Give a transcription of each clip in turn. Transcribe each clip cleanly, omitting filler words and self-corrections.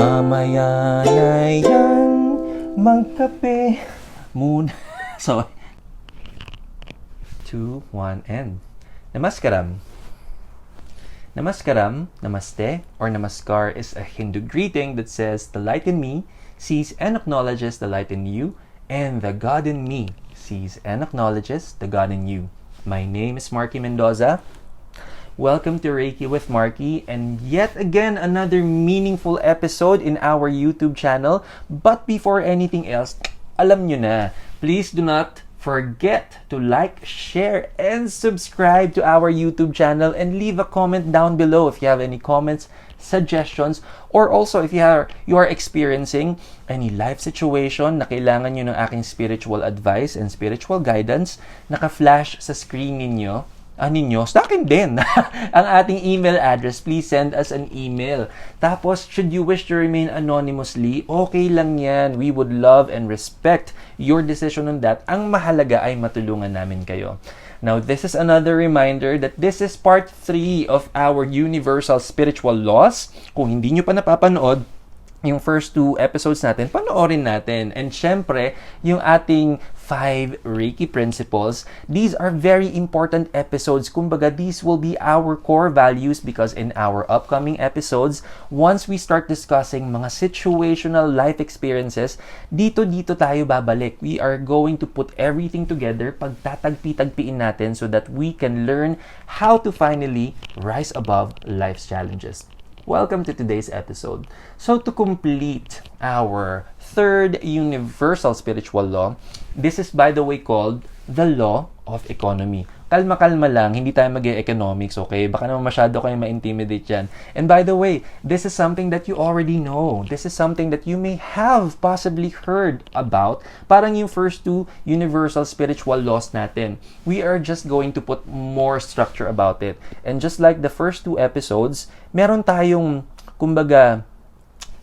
Mamaya na yan, magkape muna. So, 2, 1, and Namaskaram. Namaskaram, namaste, or namaskar is a Hindu greeting that says, the light in me sees and acknowledges the light in you, and the God in me sees and acknowledges the God in you. My name is Marky Mendoza. Welcome to Reiki with Marky, and yet again another meaningful episode in our YouTube channel. But before anything else, alam nyo na, please do not forget to like, share, and subscribe to our YouTube channel, and leave a comment down below if you have any comments, suggestions, or also if you are experiencing any life situation na kailangan nyo ng aking spiritual advice and spiritual guidance. Naka-flash sa screen ninyo, sa akin din, ang ating email address. Please send us an email. Tapos, should you wish to remain anonymously, okay lang yan. We would love and respect your decision on that. Ang mahalaga ay matulungan namin kayo. Now, this is another reminder that this is part 3 of our Universal Spiritual Laws. Kung hindi nyo pa napapanood yung first 2 episodes natin, panoorin natin. And syempre, yung ating 5 Reiki principles, these are very important episodes. Kumbaga, these will be our core values because in our upcoming episodes, once we start discussing mga situational life experiences, dito tayo babalik. We are going to put everything together, pagtatagpi-tagpiin natin so that we can learn how to finally rise above life's challenges. Welcome to today's episode. So to complete our third universal spiritual law, this is by the way called the law of economy. Kalma-kalma lang, hindi tayo mag-e-economics, okay? Baka naman masyado kayo ma-intimidate yan. And by the way, this is something that you already know. This is something that you may have possibly heard about. Parang yung first 2 universal spiritual laws natin. We are just going to put more structure about it. And just like the first 2 episodes, meron tayong, kumbaga,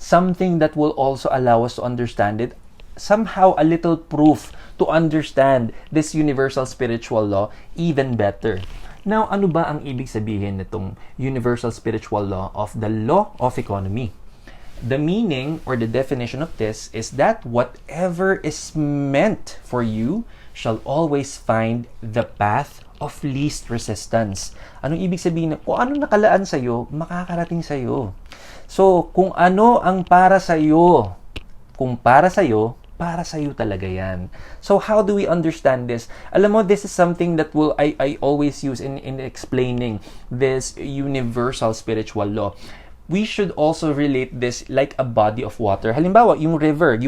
something that will also allow us to understand it. Somehow a little proof to understand this universal spiritual law even better. Now, ano ba ang ibig sabihin nitong universal spiritual law of the law of economy? The meaning or the definition of this is that whatever is meant for you shall always find the path of least resistance. Anong ibig sabihin? Kung ano nakalaan sa'yo, makakarating sa'yo. So, kung ano ang para sa'yo, para sa'yo talaga yan. So, how do we understand this? Alam mo, this is something that I always use in explaining this universal spiritual law. We should also relate this like a body of water. Halimbawa, yung river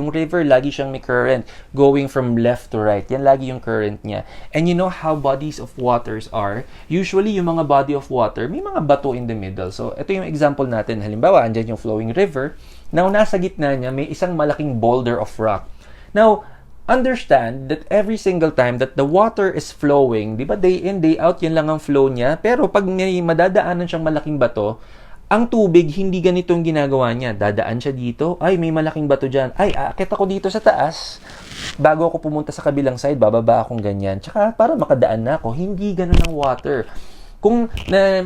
lagi siyang may current going from left to right. Yan lagi yung current niya. And you know how bodies of waters are? Usually, yung mga body of water, may mga bato in the middle. So, ito yung example natin. Halimbawa, andyan yung flowing river. Now, nasa gitna niya, may isang malaking boulder of rock. Now, understand that every single time that the water is flowing, di ba, day in, day out, yan lang ang flow niya. Pero pag may madadaanan siyang malaking bato, ang tubig, hindi ganito yung ginagawa niya. Dadaan siya dito, ay, may malaking bato dyan. Ay, aakit ako dito sa taas. Bago ako pumunta sa kabilang side, bababa akong ganyan. Tsaka, para makadaan na ako, hindi ganun ang water. Kung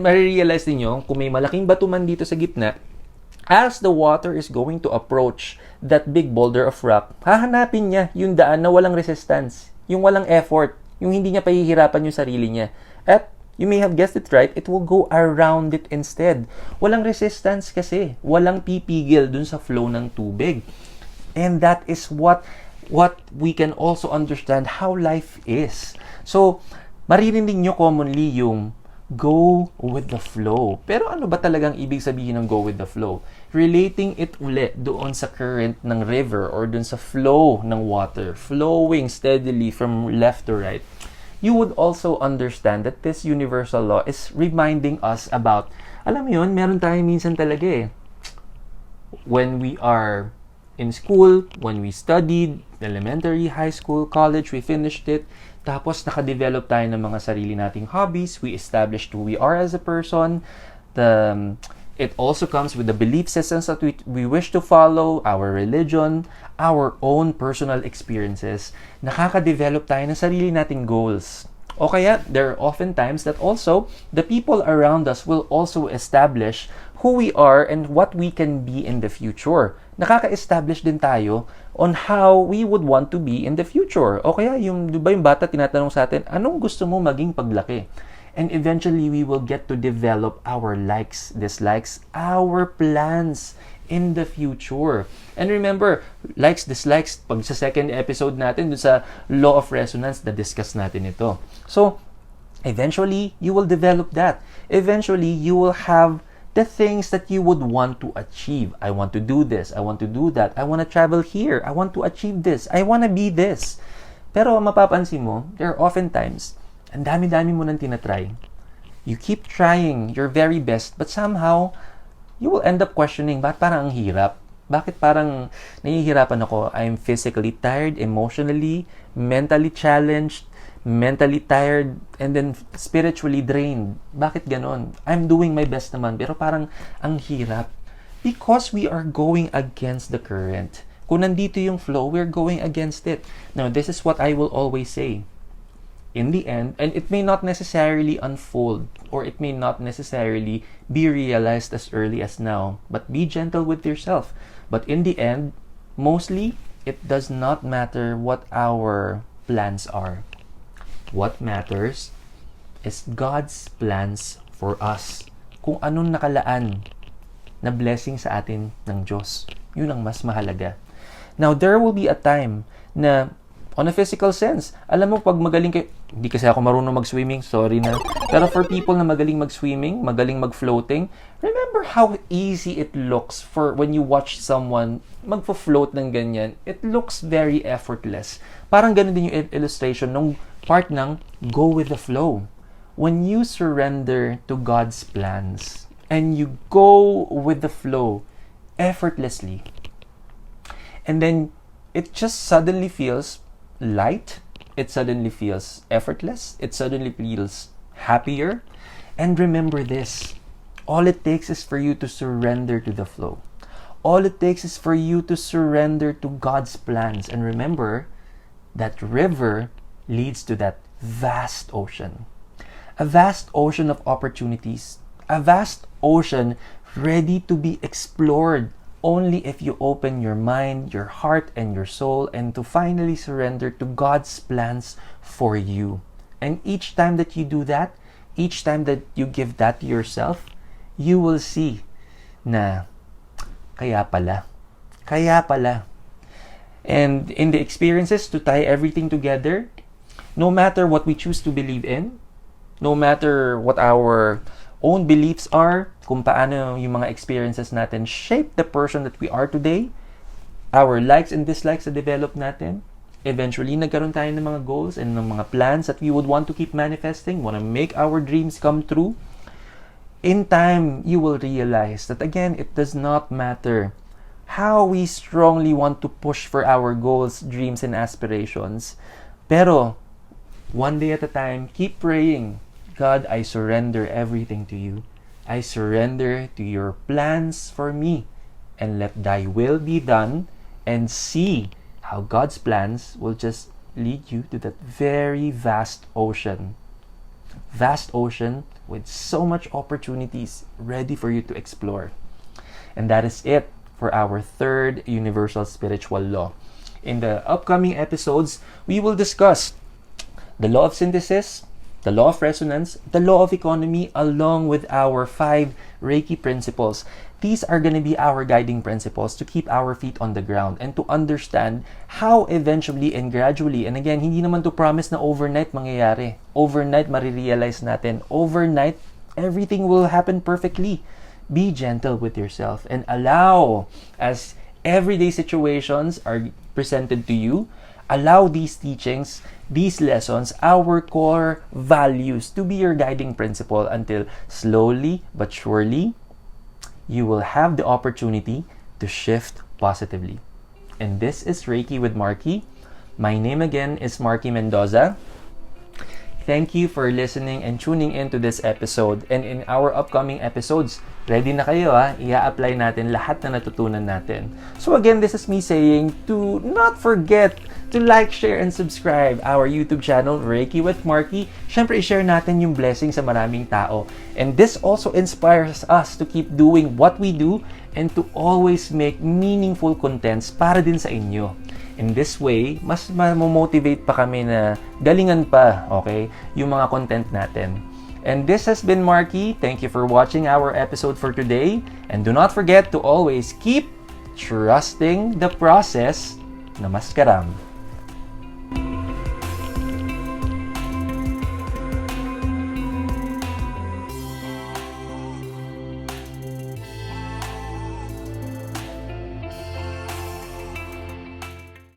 marirealize niyo, kung may malaking bato man dito sa gitna, as the water is going to approach that big boulder of rock, hahanapin niya yung daan na walang resistance, yung walang effort, yung hindi niya pahihirapan yung sarili niya. At you may have guessed it right, it will go around it instead. Walang resistance kasi, walang pipigil dun sa flow ng tubig. And that is what we can also understand how life is. So, maririnig nyo commonly yung go with the flow. Pero ano ba talagang ibig sabihin ng go with the flow? Relating it ulit doon sa current ng river or doon sa flow ng water, flowing steadily from left to right. You would also understand that this universal law is reminding us about, alam mo yun, meron tayo minsan talaga when we are in school, when we studied, elementary, high school, college, we finished it. Tapos, nakadevelop tayo ng mga sarili nating hobbies. We established who we are as a person. It also comes with the belief systems that we wish to follow, our religion, our own personal experiences. Nakaka-develop tayo ng sarili nating goals. O kaya, there are often times that also, the people around us will also establish who we are and what we can be in the future. Nakaka-establish din tayo on how we would want to be in the future. O kaya di ba yung bata tinatanong sa atin, anong gusto mo maging paglaki? And eventually, we will get to develop our likes, dislikes, our plans in the future. And remember, likes, dislikes, pag sa second episode natin, dun sa law of resonance, na-discuss natin ito. So, eventually, you will develop that. Eventually, you will have the things that you would want to achieve. I want to do this. I want to do that. I want to travel here. I want to achieve this. I want to be this. Pero mapapansin mo, there are often times, ang dami-dami mo nang tinatry. You keep trying your very best, but somehow, you will end up questioning, bakit parang ang hirap? Bakit parang nahihirapan ako? I'm physically tired, emotionally, mentally challenged, mentally tired, and then spiritually drained. Bakit ganon? I'm doing my best naman, pero parang ang hirap. Because we are going against the current. Kung nandito yung flow, we're going against it. Now, this is what I will always say. In the end, and it may not necessarily unfold, or it may not necessarily be realized as early as now, but be gentle with yourself. But in the end, mostly, it does not matter what our plans are. What matters is God's plans for us. Kung anong nakalaan na blessing sa atin ng Diyos. Yun ang mas mahalaga. Now, there will be a time na on a physical sense, alam mo, pag magaling kayo, hindi kasi ako marunong mag-swimming, sorry na. Pero for people na magaling mag-swimming, magaling mag-floating, remember how easy it looks for when you watch someone magfo-float ng ganyan. It looks very effortless. Parang ganun din yung illustration nung part ng go with the flow. When you surrender to God's plans and you go with the flow effortlessly, and then it just suddenly feels light, it suddenly feels effortless, it suddenly feels happier. And remember this, all it takes is for you to surrender to the flow. All it takes is for you to surrender to God's plans. And remember, that river leads to that vast ocean. A vast ocean of opportunities. A vast ocean ready to be explored only if you open your mind, your heart, and your soul, and to finally surrender to God's plans for you. And each time that you do that, each time that you give that to yourself, you will see na kaya pala. And in the experiences, to tie everything together, no matter what we choose to believe in, no matter what our own beliefs are, kung paano yung mga experiences natin shape the person that we are today, our likes and dislikes na develop natin, eventually nagkaroon tayo ng mga goals and ng mga plans that we would want to keep manifesting, want to make our dreams come true. In time, you will realize that again, it does not matter how we strongly want to push for our goals, dreams, and aspirations. Pero, one day at a time, keep praying. God, I surrender everything to you. I surrender to your plans for me. And let thy will be done. And see how God's plans will just lead you to that very vast ocean. Vast ocean with so much opportunities ready for you to explore. And that is it for our third universal spiritual law. In the upcoming episodes, we will discuss the law of synthesis, the law of resonance, the law of economy, along with our 5 Reiki principles. These are going to be our guiding principles to keep our feet on the ground and to understand how eventually and gradually, and again, hindi naman to promise na overnight mangyayari. Overnight marirealize natin. Overnight, everything will happen perfectly. Be gentle with yourself and allow, as everyday situations are presented to you, allow these teachings, these lessons, our core values to be your guiding principle until slowly but surely you will have the opportunity to shift positively. And this is Reiki with Marky. My name again is Marky Mendoza. Thank you for listening and tuning into this episode. And in our upcoming episodes, Ready na kayo i-apply natin lahat na natutunan natin. So again, this is me saying to not forget to like, share, and subscribe our YouTube channel, Reiki with Marky. Siyempre, i-share natin yung blessing sa maraming tao. And this also inspires us to keep doing what we do and to always make meaningful contents para din sa inyo. In this way, mas ma-motivate pa kami na galingan pa, okay, yung mga content natin. And this has been Marky. Thank you for watching our episode for today. And do not forget to always keep trusting the process. Namaskaram.